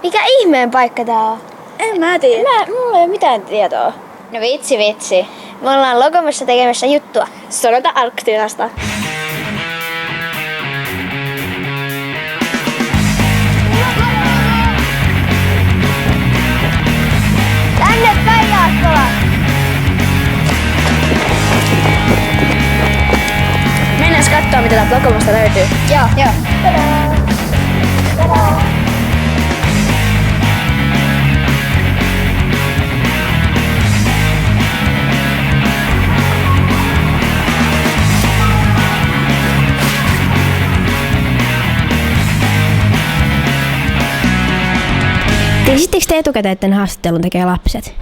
Mikä ihmeen paikka tää on? En mä tiedä. Mulla ei ole mitään tietoa. No vitsi. Me ollaan Logomossa tekemässä juttua. Sonata Arktilasta. Tänne päin, Jaakkola! Mennään katsoa, mitä täältä Logomosta löytyy. Joo. Tadaa! Tadaa! Tiesittekö te etukäteen, että haastattelun tekee lapset?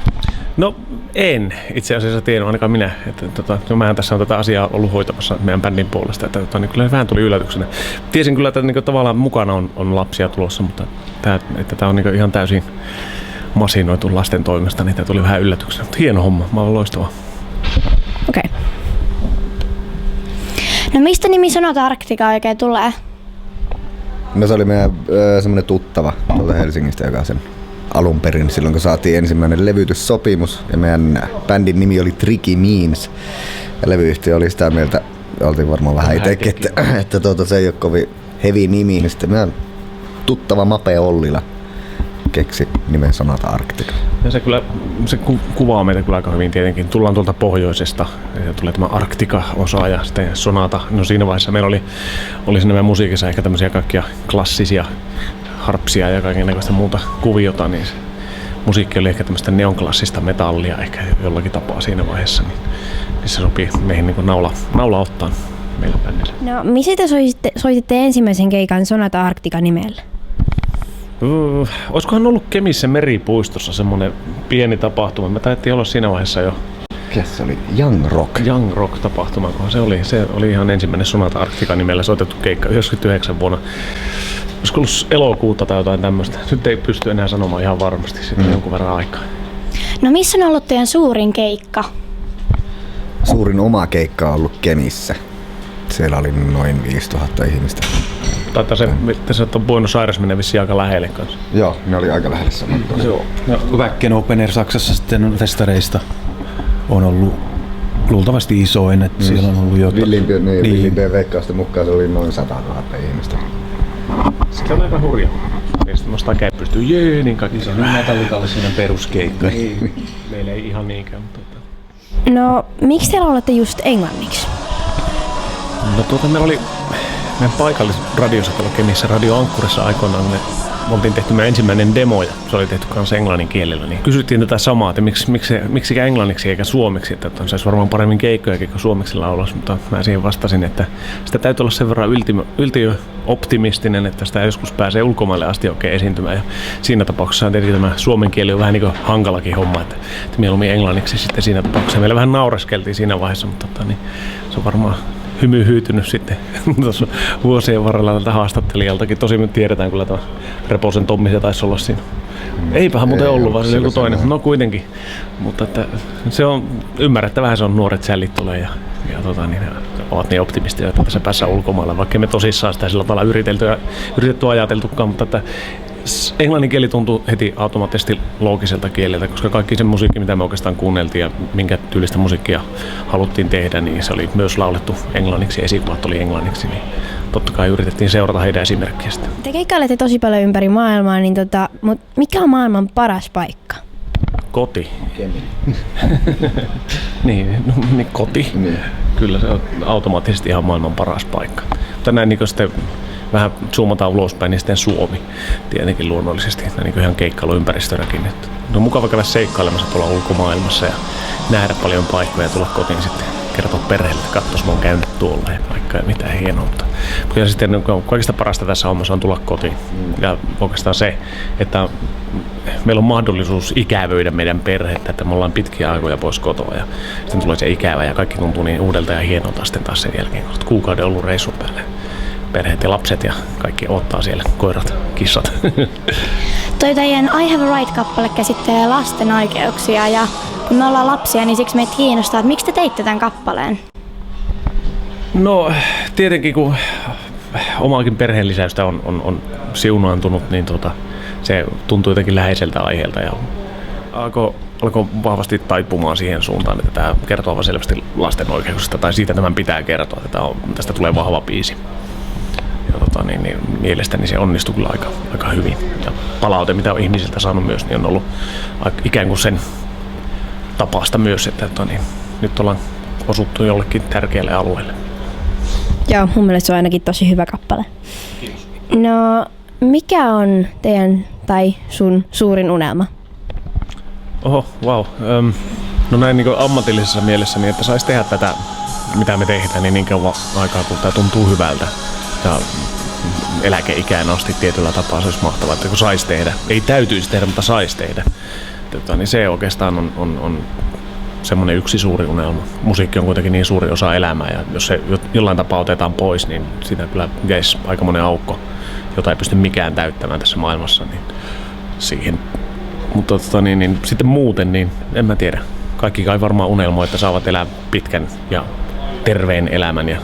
No en itse asiassa tiennyt, ainakaan minä. Mähän tässä on tätä asiaa ollut hoitamassa meidän bändin puolesta. Niin kyllä vähän tuli yllätyksenä. Tiesin kyllä, että niin tavallaan mukana on lapsia tulossa, mutta tämä on niin ihan täysin masinoitu lasten toimesta, niin tämä tuli vähän yllätyksenä. Mutta hieno homma, mä olen loistava. Okei. No mistä nimi Sonata Arktika oikein tulee? No se oli meidän semmoinen tuttava tuolta Helsingistä, joka sen alun perin silloin kun saatiin ensimmäinen levytyssopimus ja meidän bändin nimi oli Tricky Means ja levyyhtiö oli sitä mieltä, oltiin varmaan vähän itsekin, että se ei ole kovin heavy nimi, niin sitten meidän tuttava Mape Ollila keksi nimen Sonata Arktika. Ja se kuvaa meitä kyllä aika hyvin tietenkin. Tullaan tuolta pohjoisesta ja tulee tämä Arktika-osa ja sitten Sonata. No siinä vaiheessa meillä oli siinä meidän musiikissa ehkä tämmöisiä kaikkia klassisia harpsia ja kaikennäköistä muuta kuviota, niin musiikki oli ehkä tämmöistä neonklassista metallia ehkä jollakin tapaa siinä vaiheessa, niin se sopii meihin niin kuin naula ottaa meillä bändillä. No missä te soititte ensimmäisen keikan Sonata Arktika nimellä? Olisikohan ollut Kemissä meripuistossa semmoinen pieni tapahtuma. Me taidettiin olla siinä vaiheessa jo. Se oli Young Rock. Young Rock tapahtuma, kun se oli ihan ensimmäinen Sonata Arktika nimellä soitettu keikka 99 vuonna. Olisiko ollut elokuuta tai jotain tämmöistä. Nyt ei pysty enää sanomaan ihan varmasti, siitä jonkun verran aikaa. No missä on ollut teidän suurin keikka? Suurin oma keikka on ollut Kemissä. Siellä oli noin 5000 ihmistä. Taitaa se on Buenos Aires menee vissiin aika lähelle kanssa. Joo, ne oli aika lähellä saman. Joo. Wacken Open Air Saksassa sitten festareista on ollut luultavasti isoin, että siellä on ollut jotain. Villimpien veikkausten mukaan se oli noin 100 000 ihmistä. Se on aika hurja. Sitten nostaa käy pystyy, niin kaikki se on Metallikalle siinä peruskeikka. Meillä ei ihan niinkään, mutta... No, miksi te laulatte just englanniksi? No meillä oli meidän paikallisradiossa tuolla Kemissä Radio Ankkurissa aikoinaan, me oltiin tehty meidän ensimmäinen demo ja se oli tehty kanssa englannin kielellä, niin kysyttiin tätä samaa, että miksi englanniksi eikä suomeksi, että saisi varmaan paremmin keikkojakin kuin suomeksi laulaisi, mutta mä siihen vastasin, että sitä täytyy olla sen verran yltiö-optimistinen, että sitä joskus pääsee ulkomaille asti oikein esiintymään ja siinä tapauksessa tietenkin tämä suomen kieli on vähän niin kuin hankalakin homma, että mieluummin englanniksi sitten siinä tapauksessa. Meillä vähän naureskeltiin siinä vaiheessa, mutta niin, se on varmaan hymy hyytynyt sitten tuossa vuosien varrella tältä haastattelijaltakin. Tosin me tiedetään kyllä tuo Reposen Tommi, se taisi olla siinä. Eipähän muuten ollut, vaan se oli joku toinen. No kuitenkin. Mutta että se on ymmärrettävää, se on nuoret sällit tulee ja niin ovat niin optimistisia, että tässä päässä ulkomailla, vaikka me tosissaan sitä sillä tavalla yritetty ajateltukaan, mutta että englannin kieli tuntuu heti automaattisesti loogiselta kieleltä, koska kaikki se musiikki, mitä me oikeastaan kuunneltiin ja minkä tyylistä musiikkia haluttiin tehdä, niin se oli myös laulettu englanniksi, esikuvat oli englanniksi, niin totta kai yritettiin seurata heidän esimerkkiä sitä. Te keikkailette tosi paljon ympäri maailmaa, niin mutta mikä on maailman paras paikka? Koti. niin, koti. Niin. Kyllä se on automaattisesti ihan maailman paras paikka. Mutta näin niin sitten vähän zoomataan ulospäin, niin sitten Suomi tietenkin luonnollisesti, niin ihan keikkailuympäristönäkin. On mukava käydä seikkailemassa tuolla ulkomaailmassa ja nähdä paljon paikkoja ja tulla kotiin sitten kertoa perheelle, että katsos, mä oon käynyt tuolla ja vaikka mitään hienoa. Mutta sitten kaikista parasta tässä hommassa on tulla kotiin. Ja oikeastaan se, että meillä on mahdollisuus ikävöidä meidän perhettä, että me ollaan pitkiä aikoja pois kotoa ja sitten tulee se ikävä ja kaikki tuntuu niin uudelta ja hienolta sitten taas sen jälkeen, kun kuukauden ollut reissun päälle. Perheet ja lapset ja kaikki odottaa siellä, koirat, kissat. Toi teidän I Have a Right-kappale käsittelee lasten oikeuksia ja kun me ollaan lapsia, niin siksi meitä kiinnostaa, että miksi te teitte tämän kappaleen? No tietenkin kun omaakin perheen lisäystä on siunaantunut, niin se tuntui jotenkin läheiseltä aiheelta ja alkoi vahvasti taipumaan siihen suuntaan, että tämä kertoo vaan selvästi lasten oikeuksista tai siitä tämän pitää kertoa, että tästä tulee vahva biisi. Ja mielestäni se onnistui kyllä aika hyvin. Ja palaute, mitä on ihmisiltä saanut myös, niin on ollut ikään kuin sen tapaista myös, että nyt ollaan osuttu jollekin tärkeälle alueelle. Joo, mun mielestä se on ainakin tosi hyvä kappale. Kiitos. No, mikä on teidän tai sun suurin unelma? Oho, wow. No näin niin ammatillisessa mielessä, niin että saisi tehdä tätä, mitä me tehdään, niin kauan aikaa, kun tämä tuntuu hyvältä. Ja eläkeikään asti tietyllä tapaa se olisi mahtavaa, että kun saisi tehdä. Ei täytyisi tehdä, mutta saisi tehdä. Niin se oikeastaan on semmoinen yksi suuri unelma. Musiikki on kuitenkin niin suuri osa elämää ja jos se jollain tapaa otetaan pois, niin siitä kyllä jäisi aika monen aukko, jota ei pysty mikään täyttämään tässä maailmassa. Niin siihen. Mutta sitten muuten, niin en mä tiedä. Kaikki kai varmaan unelmoi, että saavat elää pitkän ja terveen elämän ja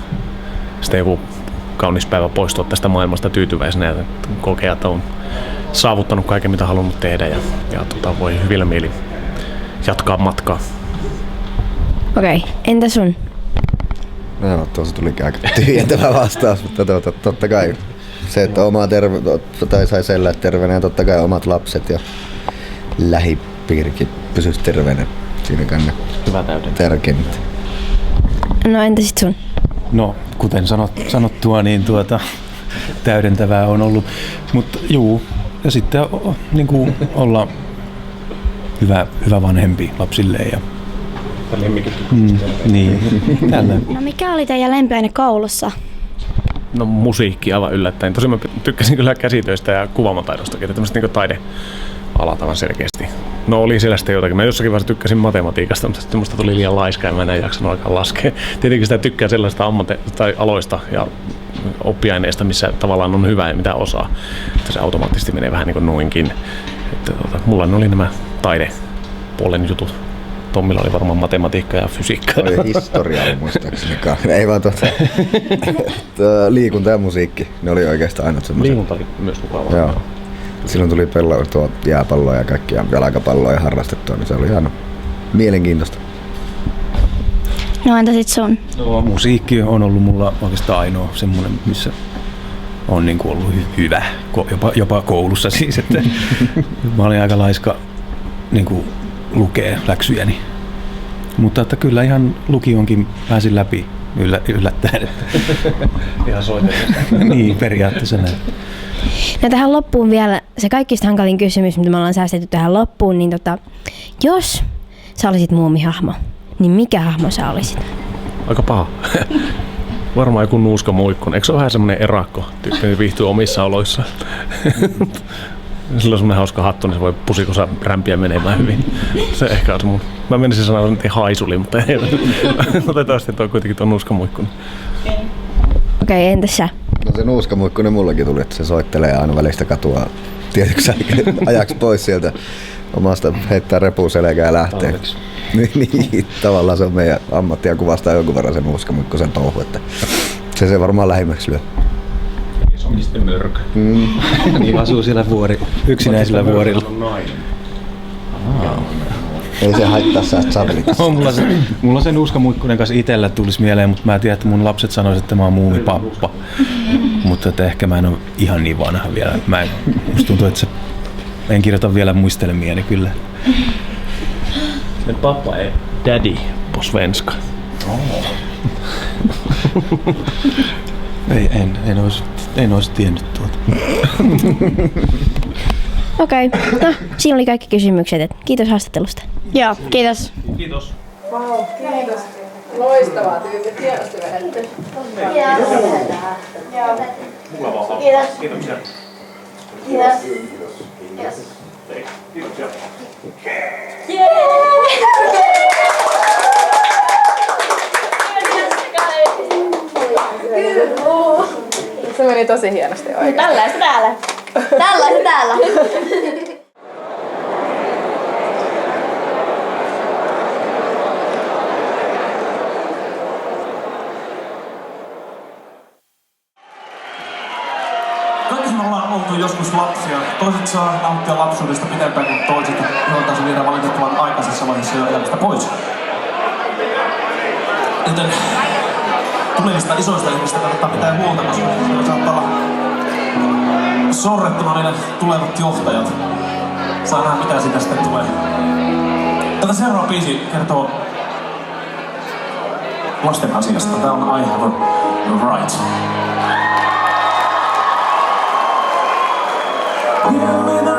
sitten joku kaunis päivä poistua tästä maailmasta tyytyväisenä ja kokea, että on saavuttanut kaiken, mitä halunnut tehdä ja voi hyvillä mieli jatkaa matkaa. Okei, entä sun? No, tuossa tuli aika tyhjentävä vastaus, mutta totta kai se, että omaa saisi elää terveenä ja totta kai omat lapset ja lähipiirikin pysyisi terveenä. Siinä kai hyvä täydennys. Tärkeimmät. No entä sit sun? No, kuten sanottua, niin täydentävää on ollut. Mutta juu, ja sitten niin olla hyvä vanhempi lapsilleen. Ja niin, tällä. No mikä oli teidän lempiaine koulussa? No musiikki aivan yllättäen. Tosin mä tykkäsin kyllä käsitöistä ja kuvaamataidostakin, että tämmöistä alat aivan selkeästi. No oli siellä sitten jotakin. Mä jossakin vaiheessa tykkäsin matematiikasta, mutta sitten musta tuli liian laiska ja mä en jaksanut alkaa laskea. Tietenkin sitä tykkää sellaista tai aloista ja oppiaineista, missä tavallaan on hyvä ja mitä osaa. Että se automaattisesti menee vähän niin kuin noinkin. Että mulla oli nämä taidepuolen jutut. Tommilla oli varmaan matematiikka ja fysiikka. Oli historiaa muistaakseni. Ei vaan liikunta ja musiikki. Ne oli oikeastaan aina semmoisia. Liikunta oli myös mukavaa. Joo. Silloin tuli jääpalloa ja kaikkia jalkapalloa ja harrastettua, niin se oli ihan mielenkiintoista. No entä sit sun? No, musiikki on ollut mulla oikeastaan ainoa semmoinen, missä on niin kuin ollut hyvä, jopa koulussa siis. Että mä olin aika laiska niin kuin lukee läksyjäni. Mutta että kyllä ihan lukionkin pääsin läpi yllättäen. Ihan soitellessa. Niin, periaatteessa näin. No tähän loppuun vielä se kaikista hankalin kysymys, mitä me ollaan säästetty tähän loppuun, niin jos sä olisit muumihahmo, niin mikä hahmo sä olisit? Aika paha. Varmaan joku Nuuska Muikkun. Eikö se ole vähän semmonen erakko? Tykkää viihtyä omissa oloissa. Sillä on semmonen hauska hattu, niin se voi pusikossa rämpiä menemään hyvin. Se ehkä on se mun... Mä menisin sanoa, että haisuli, mutta ei. Otetaan sitten toi kuitenkin tuon Nuuska Muikkun. Okei, entäs sä? No se nuuskamuikkunen mullakin tuli, että se soittelee aina välistä katua tietyksi ajaksi pois sieltä omasta, heittää repuun selkää ja lähtee. Niin, tavallaan se on meidän ammatti ja kuvastaa jonkun verran sen nuuskamuikkusen touhu, että se varmaan lähimmäksi lyö. Isommista mörkö. Niin asuu siellä yksinäisillä vuorilla. Ei se haittaa sä savelit. Mulla sen Nuuskamuikkunen kanssa itsellä tulisi mieleen, mutta mä tiedän, että mun lapset sanoisivat, että mä oon muumipappa. Mutta että ehkä mä en ole ihan niin vanha vielä. Musta tuntuu, että en kirjoita vielä muistelmiani kyllä. Men pappa är daddy på svenska. En olisi tiennyt tuota. Okei, no siinä oli kaikki kysymykset. Kiitos haastattelusta. Joo, kiitos. Kiitos. Kiitos. Loistavaa tyyppi. Hienosti vedetty. Kiitos. Kiitoksia. Kiitos. Kiitoksia. Se meni tosi hienosti oikein. Tällaista täällä. Tällaista täällä. Kaikki me ollaan oltu joskus lapsia. Toiset saa nauttia lapsuudesta pitempään kuin toiset, joilta se viedään valitettavan aikaisessa vaiheessa jo elämästä pois. Joten tulevista isoista ihmistä kannattaa pitää huolta, koska siellä saattaa olla sorrettuna meidän tulevat johtajat. Saa nähdä mitä siitä sitten tulee. Tätä seuraava biisi kertoo lasten asiasta. Tää on I Have a Right. Give me the